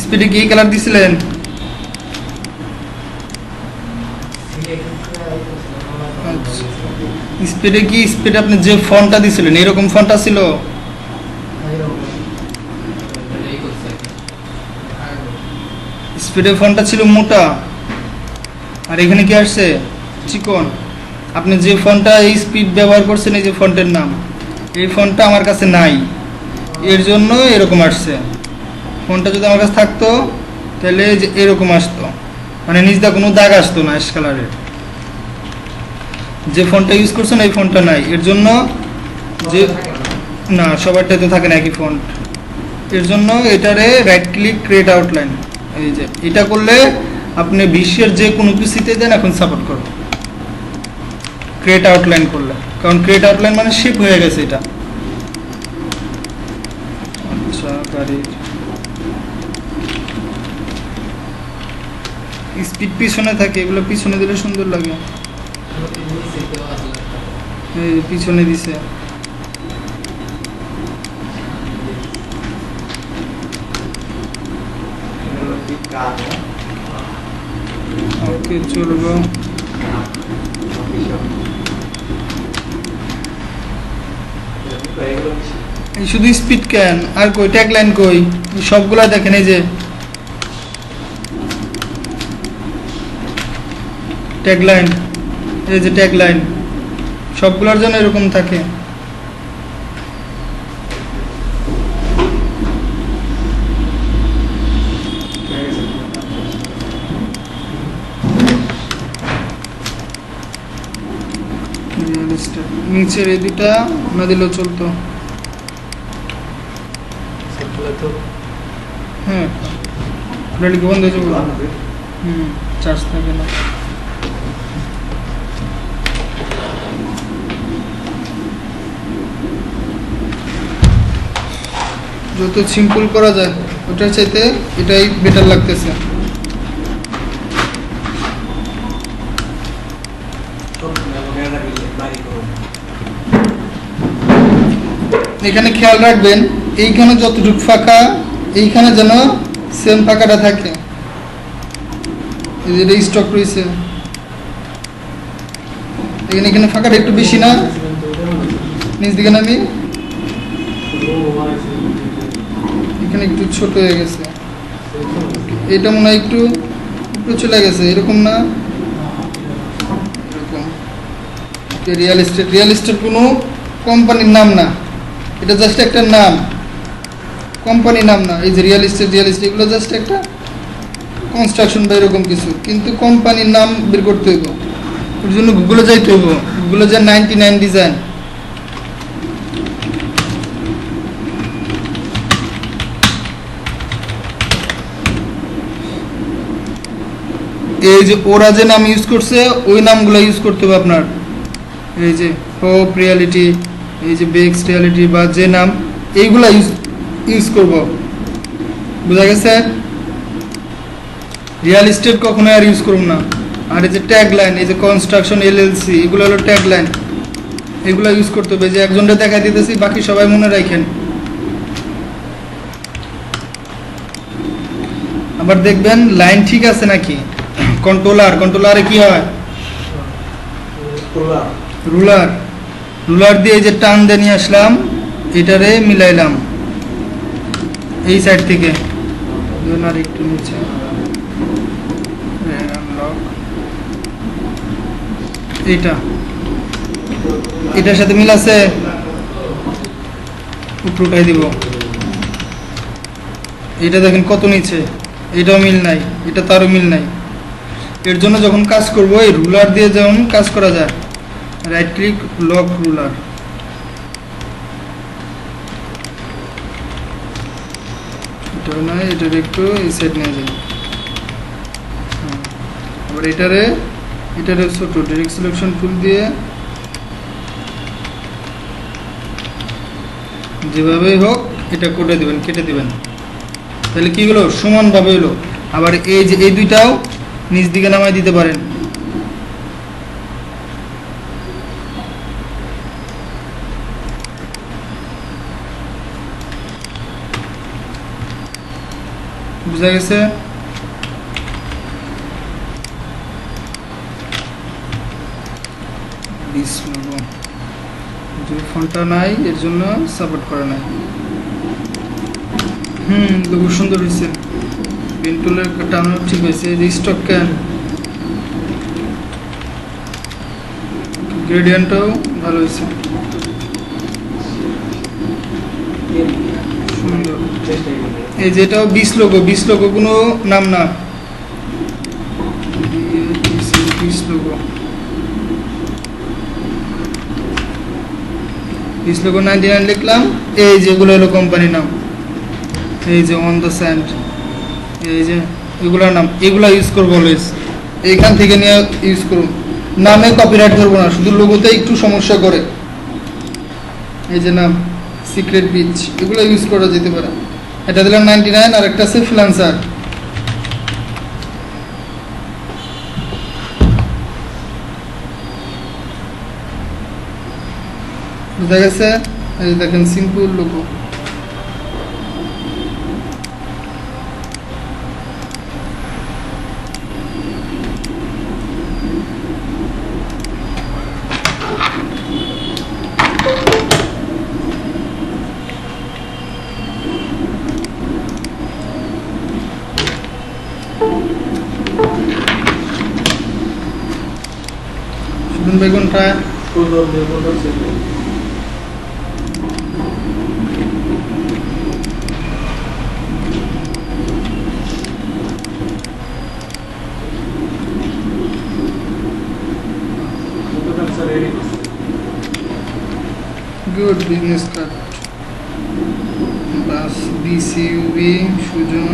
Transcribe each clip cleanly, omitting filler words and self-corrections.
স্পিডে কি কালার দিছিলেন? স্পিডে কি স্পিডে আপনি যে ফন্টটা দিছিলেন এরকম ফন্টটা ছিল? স্পিডে ফন্টটা ছিল মোটা, আর এখানে কি আসছে চিকন। আপনি যে ফন্টটা এই স্পিড ব্যবহার করছেন, এই যে ফন্টের নাম, এই ফন্টটা আমার কাছে নাই, এর জন্য এরকম আসছে। ফন্টটা যদি আমার কাছে থাকতো তাহলে যে এরকম আসতো, মানে নিচটা কোনো দাগ আসতো না অ্যাশ কালারের। যে ফন্টটা ইউজ করছেন এই ফন্টটা নাই, এর জন্য যে না সবারটাতে থাকে না একই ফন্ট, এর জন্য এটারে রাইট ক্লিক ক্রিয়েট আউটলাইন, এই যে এটা করলে আপনি বিশ্বের যে কোনো পিসিতে দেন এখন সাপোর্ট করবে ক্রিয়েট আউটলাইন করলে, কারণ ক্রিয়েট আউটলাইন মানে শেপ হয়ে গেছে এটা। আচ্ছা, গাড়ির স্পিড পিছনে থাকে, এগুলো পিছনে দিলে সুন্দর লাগে। এই পিছনে দিছে, ওকে চলবো। এই শুধু স্পিড কেন, আর কই ট্যাগলাইন কই? সবগুলা দেখেন, এই যে ট্যাগলাইন, এই যে ট্যাগলাইন সবগুলোর জন্য এরকম থাকে। নিচের এই দুটা না দিলেও চলতো। হ্যাঁ, আপনার কি বন্ধ হয়েছে? চার্জ থাকে না। যত সিম্পল করা যায় ওটার চাইতে এটাই বেটার লাগতেছে। এখানে খেয়াল রাখবেন এইখানে যতটুকু ফাঁকা এইখানে যেন সেম ফাঁকাটা থাকে। এই যে স্টক রয়েছে এখানে ফাঁকাটা একটু বেশি না, নিচ দিকে নামি এখানে একটু ছোট হয়ে গেছে, এটা মনে হয় একটু উপরে চলে গেছে, এরকম না এরকম। রিয়েল এস্টেট কোনো কোম্পানির নাম না, এটা জাস্ট একটা নাম, কোম্পানির নাম না। এই যে রিয়েল এস্টেট এগুলো জাস্ট একটা কনস্ট্রাকশন বা এরকম কিছু, কিন্তু কোম্পানির নাম বের করতে হইব, ওর জন্য গুগলে যাইতে হইব। গুগলে যে 99 ডিজাইন, এই যে ওরা যে নাম ইউজ করছে ওই নামগুলো ইউজ করতে হবে আপনার। এই যে হোপ রিয়ালিটি, এই যে বেক্স রিয়ালিটি বা যে নাম, এইগুলা ইউজ করব, বুঝা গেছে? রিয়েল এস্টেট কখনো আর ইউজ করব না। আর এই যে ট্যাগ লাইন, এই যে কনস্ট্রাকশন এলএলসি, এগুলো হলো ট্যাগ লাইন, এগুলো ইউজ করতে হবে। যে একজনটা দেখা দিতেছি, বাকি সবাই মনে রাখেন। আবার দেখবেন লাইন ঠিক আছে নাকি। কন্ট্রোলারে কি হয়? রুলার দিয়ে এই যে টান দিয়ে নিয়ে আসলাম, এটারে মিলাইলাম এই সাইড থেকে, আর একটু নিচে এটার সাথে মিল আছে, উপরে উঠাই দিব। এটা দেখেন কত নিচে, এটাও মিল নাই, এটা তারও মিল নাই। এর জন্য যখন কাজ করব এই রুলার দিয়ে যেমন কাজ করা যায়, রাইট ক্লিক লক রুলার, এটা নয়, এটার একটু এই সাইড নিয়ে যাই। আবার এটারে ছোট ডাইরেক্ট সিলেকশন টুল দিয়ে যেভাবেই হোক এটা কেটে দিবেন, তাহলে কি হলো, সমানভাবে হলো। আবার এই যে এই দুইটাও নিচ দিকে নামায় দিতে পারেন। বুঝা গেছে? বিস লোগো যে ফন্টটা নাই এর জন্য সাপোর্ট করে নাই। লোগো সুন্দর হয়েছে, পেন টুলের টানো ঠিক হয়েছে। রিস্টক ক্যান, গ্রেডিয়েন্টটাও ভালো হয়েছে, সুন্দর। এই যেটাও 20 লোগো কোনো নাম না, 20 লোগো 99 লিখলাম। এই যেগুলো হলো কোম্পানির নাম, এই যে অন দ্য স্যান্ড, এই যে এগুলোর নাম, এগুলো ইউজ করবো অলওয়েজ, এইখান থেকে নিয়ে ইউজ করুন। নামে কপিরাইট করবো না, শুধু লোগোতে একটু সমস্যা করে। এই যে নাম সিক্রেট বিচ, এগুলো ইউজ করা যেতে পারে। এটা দিলাম 99, আর একটা আছে ফ্রিল্যান্সার। বুঝা গেছে? এই দেখেন সিম্পল লোগো। বেগুনটা গুড বিজনেস কার্ড, বাস বিসিউবি সুজন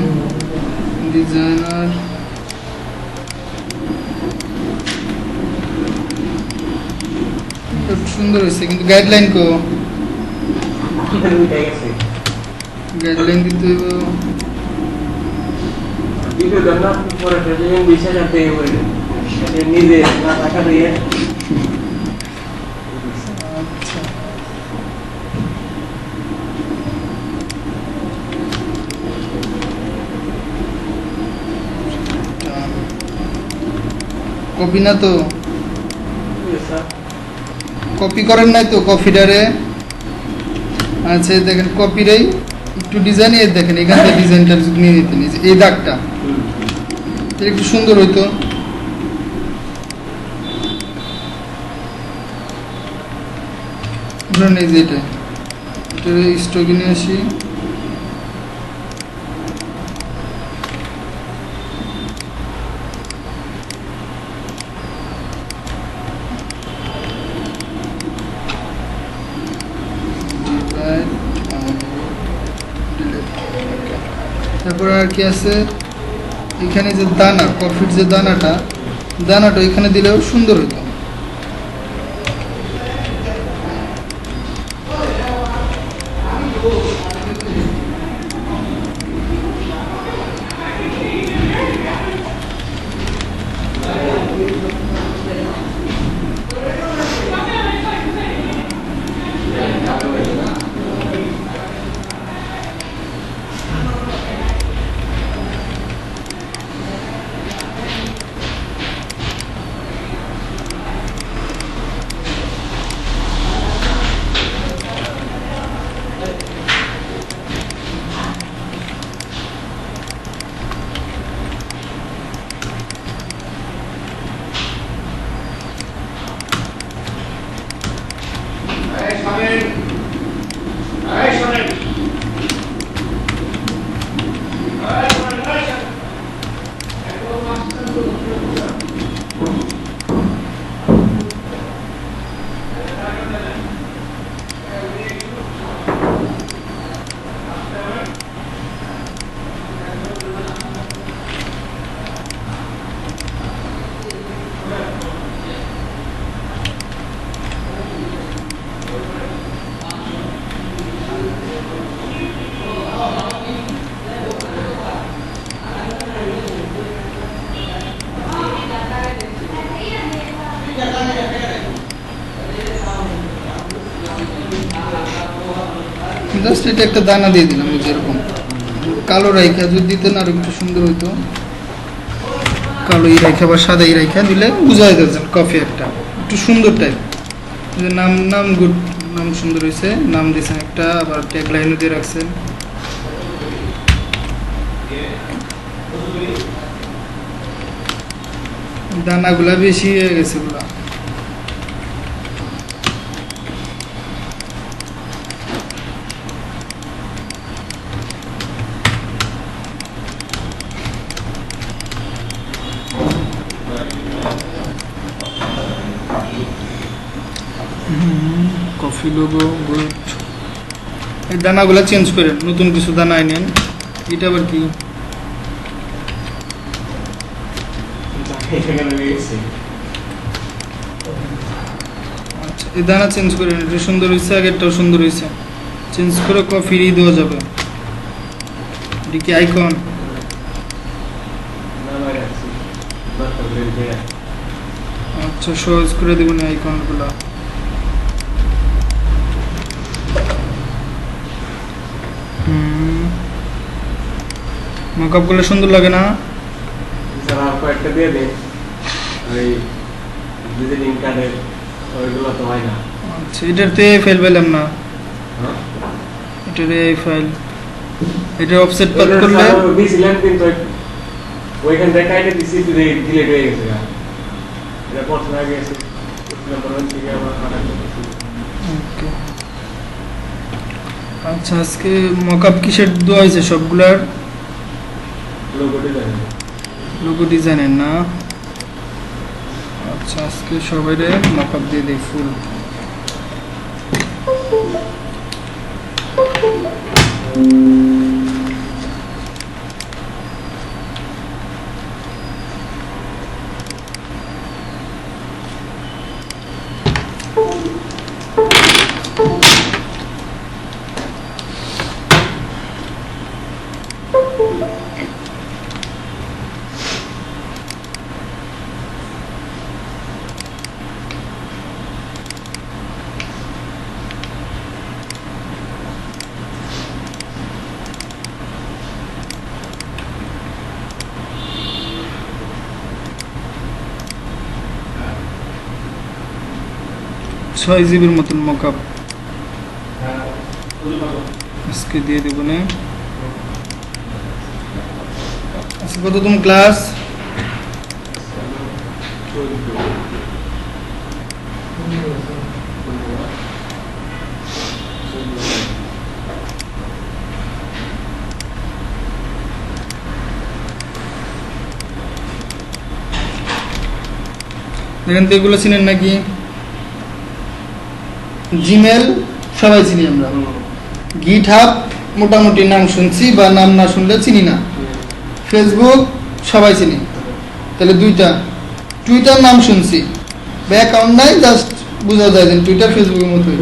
ডিজাইনার। সুন্দর হয়েছে, কিন্তু গাইডলাইন কো, গাইডলাইন দিতে হইব। কপি না তো, কপি করেন নাই তো কপিটারে? আচ্ছা দেখেন কপিটাই একটু ডিজাইন, এই দেখেন এখান থেকে ডিজাইনটা নিয়ে নিতেন, এই দাগটা একটু সুন্দর হইতো। ধরেন এই যে এটা স্টকে নিয়ে আসি, তারপরে আর কি আছে এখানে যে দানা, কফির যে দানাটা এখানে দিলেও সুন্দর হতো। জাস্ট এটা একটা দানা দিয়ে দিলাম, যেরকম কালো রাইখা যদি দিতেন আর একটু সুন্দর হইতো। কালো রাইখা বা সাদা রাইখা দিলে বুঝাই যাচ্ছেন কফি একটা একটু সুন্দর টাইপ। নাম নাম গুড, নাম সুন্দর হয়েছে, নাম দিয়েছেন একটা, আবার ট্যাগ লাইনও দিয়ে রাখছেন। দানাগুলা বেশি হয়ে গেছে গুলা। Coffee logo good. এই দানাগুলা চেঞ্জ করেন, নতুন কিছু দানা নেন। এটা আবার কি? আচ্ছা, এই দানা চেঞ্জ করেন, এটা সুন্দর হয়েছে, আগেরটাও সুন্দর হয়েছে। চেঞ্জ করে কফি দেওয়া যাবে। এটা কি আইকন? আচ্ছা, সহজ করে দেবেন আইকনগুলা। মকআপ গুলো সুন্দর লাগে না? কয়েকটা দিয়ে দেন, ওই ভিজিটিং কার্ডের ওইগুলো তো হয় না। আচ্ছা, এটাতে ফাইল পেলাম না। এটার এই ফাইল, এটা অফসেট পাত করলে দিছিলাম, কিন্তু ওইখান থেকে কাইটে দিছি, ডিলিট হয়ে গেছে। এটা প্রথমে আগে এসে থেকে আবার ওকে। আচ্ছা, আজকে মকআপ কিসের দেওয়া হয়েছে? সবগুলার লোগো ডিজাইনের না? আচ্ছা, আজকে সবাই মকআপ দিয়ে দেই ফুল। ছয় জিবির মতন মকআপ আজকে দিয়ে দেবো না। আজকে কত তুমি ক্লাস? দেখেন তো এগুলো চিনেন নাকি? জিমেল সবাই চিনি আমরা, গিটহাব মোটামুটি নাম শুনছি বা নাম না শুনলে চিনি না। ফেসবুক সবাই চিনি, তাহলে দুইটা। টুইটার নাম শুনছি বা অ্যাকাউন্ট নাই, জাস্ট বোঝা যায় যে টুইটার ফেসবুকের মতোই।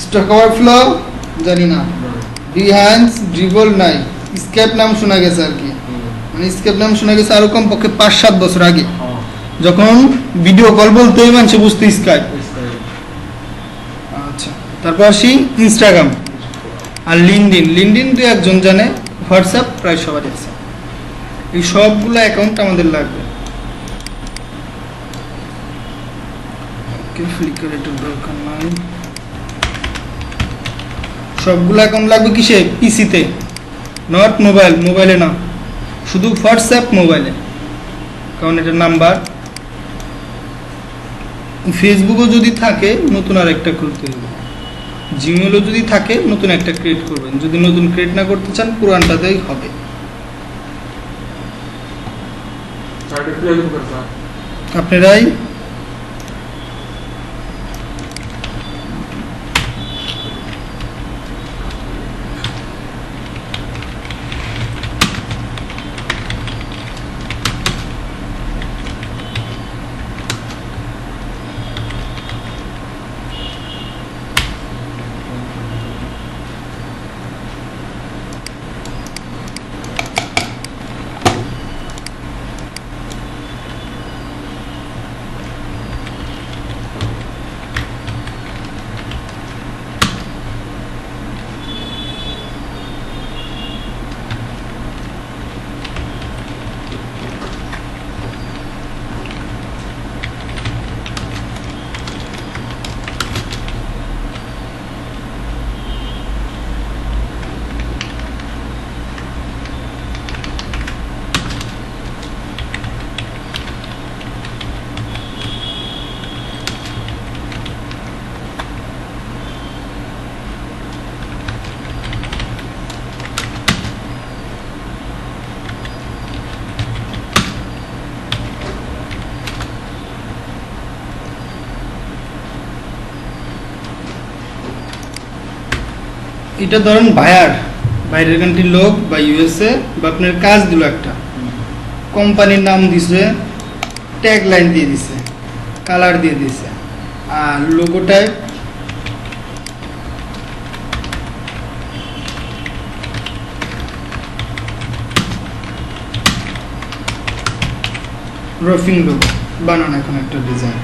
স্টক ওভারফ্লো জানি না, বিহান্স ড্রিবল নাই। স্কেপ নাম শোনা গেছে আর কি, মানে স্কেপ নাম শোনা গেছে আরো কমপক্ষে 5-7 বছর আগে, যখন ভিডিও কল বলতেই মানুষ বুঝতে স্কাইপ। আচ্ছা, তারপর আসি ইনস্টাগ্রাম আর লিঙ্কডিন। লিঙ্কডিন দু একজন জানে, হোয়াটসঅ্যাপ প্রায় সবারই আছে। এই সবগুলো অ্যাকাউন্ট আমাদের লাগবে। ফ্লিকার এটার দরকার নাই। সবগুলো অ্যাকাউন্ট লাগবে কিসে? পিসিতে, নট মোবাইল। মোবাইলে না, শুধু হোয়াটসঅ্যাপ মোবাইলে, কারণ এটা নাম্বার। ফেসবুকও যদি থাকে নতুন আর একটা খুলতে হবে। জিমেলও যদি থাকে নতুন একটা ক্রিয়েট করবেন। যদি নতুন ক্রিয়েট না করতে চান পুরানটাতেই হবে। আপনারাই এটা ধরেন বাইরের কান্ট্রির লোক বা ইউএসএ বা আপনার কাজ দিল একটা, কোম্পানির নাম দিছে, ট্যাগ লাইন দিয়ে দিছে, কালার দিয়ে দিছে, আর লোগোটায় রফিং লোগো বানানো এখন একটা ডিজাইন।